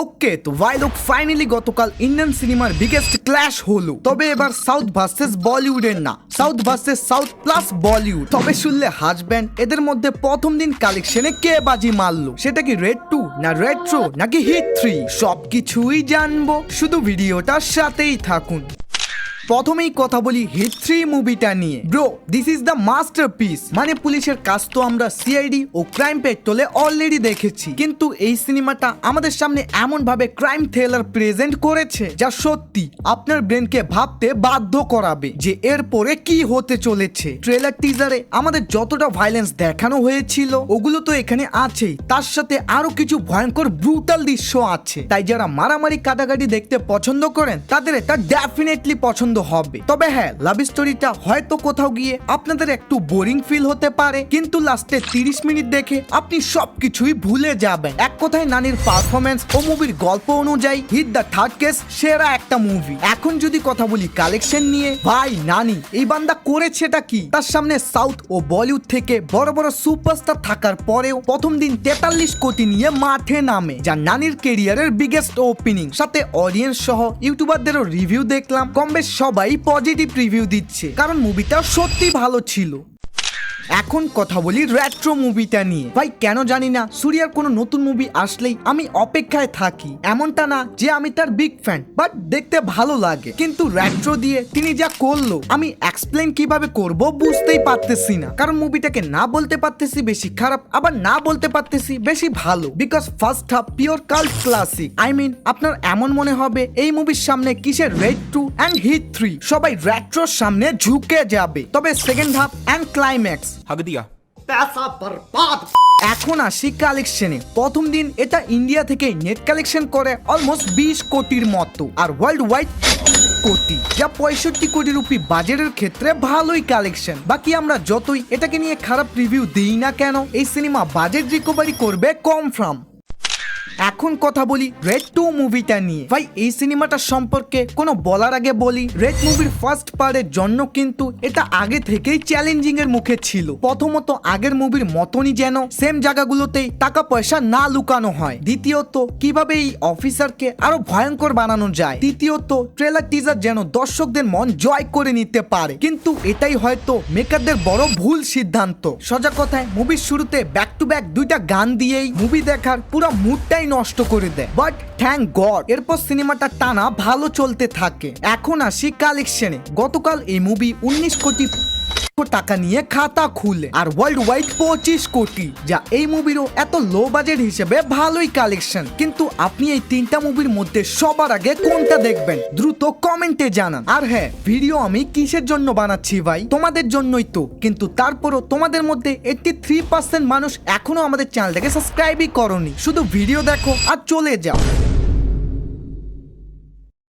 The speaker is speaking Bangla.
ওকে তো ভাই লোক ফাইনালি গতকাল ইন্ডিয়ান সিনেমার বিগেস্ট ক্ল্যাশ হলো। তবে এবার সাউথ ভার্সেস বলিউডের না, south versus south plus Bollywood. তবে শুনলে হাসবেন, এদের মধ্যে প্রথম দিন কালেকশনে কে বাজি মারলো, সেটা কি রেড 2 না রেট্রো নাকি হিট 3, সবকিছুই জানবো, শুধু ভিডিওটার সাথেই থাকুন। প্রথমেই কথা বলি হিট 3 মুভিটা নিয়ে। Bro, this is the masterpiece. মানে পুলিশের কাজ তো আমরা সিআইডি ও ক্রাইম পেট্রোলে অলরেডি দেখেছি, কিন্তু এই সিনেমাটা আমাদের সামনে এমন ভাবে ক্রাইম থ্রিলার প্রেজেন্ট করেছে যা সত্যি আপনার ব্রেনকে ভাবতে বাধ্য করাবে যে এরপরে কি হতে চলেছে। ট্রেলার টিজারে আমাদের যতটা ভায়োলেন্স দেখানো হয়েছিল ওগুলো তো এখানে আছেই, তার সাথে আরো কিছু ভয়ঙ্কর ব্রুটাল দৃশ্য আছে। তাই যারা মারামারি কাটাকাটি দেখতে পছন্দ করেন তাদের এটা ডেফিনেটলি পছন্দ হবে। তবে হ্যাঁ, লাভ স্টোরিটা হয়তো কোথাও গিয়ে আপনাদের একটু বোরিং ফিল হতে পারে, কিন্তু লাস্টে 30 মিনিট দেখে আপনি সবকিছুই ভুলে যাবেন। এক কথায় নানির পারফরমেন্স ও মুভির গল্প অনুযায়ী হিট দ্য থার্ড কেস সেরা একটা মুভি। এখন যদি কথা বলি কালেকশন নিয়ে, ভাই নানি এই বান্দা করেছেটা কি? তার সামনে সাউথ ও বলিউড থেকে বড় বড় সুপারস্টার থাকার পরেও প্রথম দিন 43 কোটি নিয়ে মাঠে নামে, যা নানির কেরিয়ারের বিগেস্ট ওপেনিং। সাথে অডিয়েন্স সহ ইউটিউবারদেরও রিভিউ দেখলাম, কম বেশ সবাই পজিটিভ রিভিউ দিচ্ছে, কারণ মুভিটা সত্যি ভালো ছিল। এখন কথা বলি রেট্রো মুভিটা নিয়ে। ভাই কেন জানি না, সূর্যার কোনো নতুন মুভি আসলেই আমি অপেক্ষায় থাকি। এমনটা না যে আমি তার বিগ ফ্যান, বাট দেখতে ভালো লাগে। কিন্তু রেট্রো দিয়ে তিনি যা করলো আমি এক্সপ্লেন কিভাবে করব বুঝতেই পারতেছি না, কারণ মুভিটাকে না বলতে পারতেছি বেশি খারাপ, আবার না বলতে পারতেছি বেশি ভালো। Because first half pure cult classic. I mean আপনার এমন মনে হবে এই মুভির সামনে কিসের রেড 2 এন্ড হিট 3, সবাই রেট্রোর সামনে ঝুঁকে যাবে। তবে সেকেন্ড হাফ এন্ড ক্লাইম্যাক্স हक दिया। এখন আসি কালেকশনে। প্রথম দিন এটা ইন্ডিয়া থেকে নেট কালেকশন করে অলমোস্ট 20 কোটির মতো, আর ওয়ার্ল্ড ওয়াইড কোটি, যা 65 কোটি রুপি বাজেটের ক্ষেত্রে ভালোই কালেকশন। বাকি আমরা যতই এটাকে নিয়ে খারাপ রিভিউ দিই না কেন, এই সিনেমা বাজেট রিকভারি করবে কনফার্ম। এখন কথা বলি রেড 2 মুভিটা নিয়ে। ভাই এই সিনেমাটা সম্পর্কে কোনো বলার আগে বলি, রেড মুভির ফার্স্ট পার্টের জন্য কিন্তু এটা আগে থেকেই চ্যালেঞ্জিং এর মুখে ছিল। প্রথমত আগের মুভির মতনই যেন সেম জায়গাগুলোতেই টাকা পয়সা না লুকানো হয়। দ্বিতীয়ত কিভাবে এই অফিসারকে আরো ভয়ঙ্কর বানানো যায়। তৃতীয়ত ট্রেলার টিজার যেন দর্শকদের মন জয় করে নিতে পারে, কিন্তু এটাই হয়তো মেকারদের বড় ভুল সিদ্ধান্ত। সোজা কথায় মুভির শুরুতে ব্যাক টু ব্যাক 2টা গান দিয়েই মুভি দেখার পুরো মুডটাই নষ্ট করে দেয়। বাট থ্যাংক গড এরপর সিনেমাটা টানা ভালো চলতে থাকে। এখন আসি কালেকশনে। গতকাল এই মুভি 19 কোটি টাকা নিয়ে খাতা খুলে, আর ওয়ার্ল্ড ওয়াইড 25 কোটি, যা এই মুভিরও এত লো বাজেট হিসেবে ভালোই কালেকশন। কিন্তু আপনি এই 3টা মুভির মধ্যে সবার আগে কোনটা দেখবেন দ্রুত কমেন্টে জানান। আর হ্যাঁ, ভিডিও আমি কিসের জন্য বানাচ্ছি ভাই, তোমাদের জন্যই তো। কিন্তু তারপরও তোমাদের মধ্যে 83% মানুষ এখনো আমাদের চ্যানেলটাকে সাবস্ক্রাইবই করোনি, শুধু ভিডিও দেখো আর চলে যাও।